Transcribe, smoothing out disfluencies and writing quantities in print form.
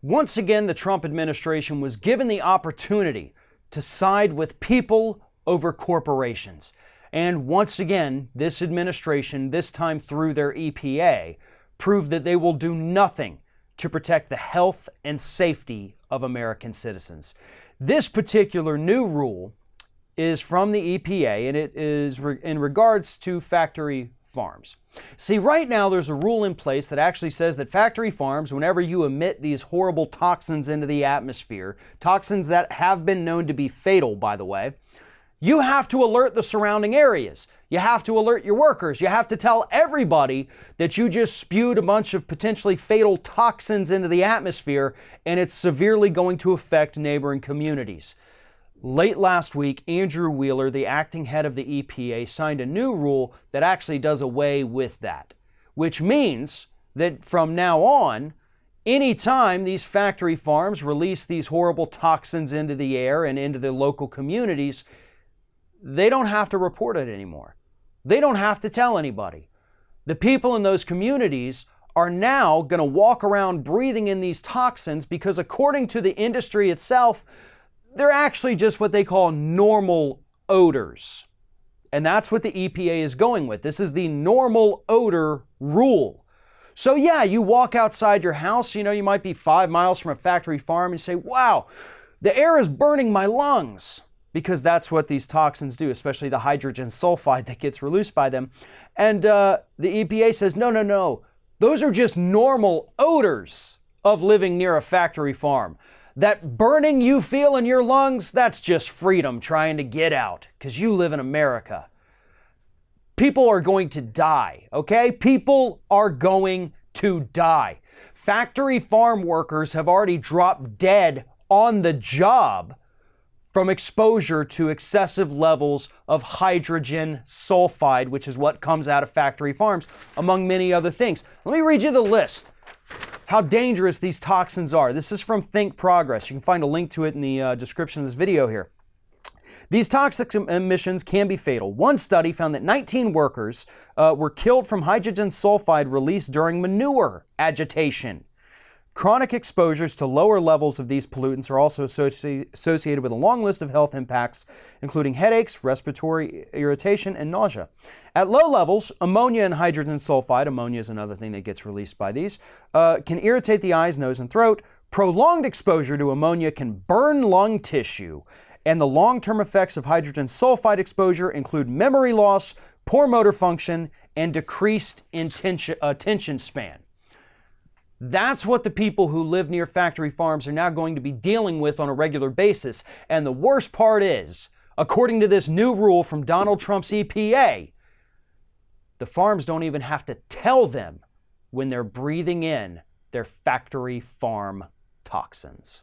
Once again, the Trump administration was given the opportunity to side with people over corporations. And once again, this administration, this time through their EPA, proved that they will do nothing to protect the health and safety of American citizens. This particular new rule is from the EPA, and it is in regards to factory farms. See, right now there's a rule in place that actually says that factory farms, whenever you emit these horrible toxins into the atmosphere, toxins that have been known to be fatal, by the way, you have to alert the surrounding areas. You have to alert your workers. You have to tell everybody that you just spewed a bunch of potentially fatal toxins into the atmosphere, and it's severely going to affect neighboring communities. Late last week, Andrew Wheeler, the acting head of the EPA, signed a new rule that actually does away with that, which means that from now on, anytime these factory farms release these horrible toxins into the air and into the local communities, they don't have to report it anymore. They don't have to tell anybody. The people in those communities are now going to walk around breathing in these toxins because, according to the industry itself, they're actually just what they call normal odors. And that's what the EPA is going with. This is the normal odor rule. So yeah, you walk outside your house, you might be 5 miles from a factory farm and say, wow, the air is burning my lungs. Because that's what these toxins do, especially the hydrogen sulfide that gets released by them. And the EPA says, no, those are just normal odors of living near a factory farm. That burning you feel in your lungs, that's just freedom trying to get out because you live in America. People are going to die, okay? People are going to die. Factory farm workers have already dropped dead on the job from exposure to excessive levels of hydrogen sulfide, which is what comes out of factory farms, among many other things. Let me read you the list. How dangerous these toxins are. This is from Think Progress. You can find a link to it in the description of this video here. These toxic emissions can be fatal. One study found that 19 workers were killed from hydrogen sulfide released during manure agitation. Chronic exposures to lower levels of these pollutants are also associated with a long list of health impacts, including headaches, respiratory irritation, and nausea. At low levels, ammonia and hydrogen sulfide, ammonia is another thing that gets released by these, can irritate the eyes, nose, and throat. Prolonged exposure to ammonia can burn lung tissue, and the long-term effects of hydrogen sulfide exposure include memory loss, poor motor function, and decreased attention span. That's what the people who live near factory farms are now going to be dealing with on a regular basis. And the worst part is, according to this new rule from Donald Trump's EPA, the farms don't even have to tell them when they're breathing in their factory farm toxins.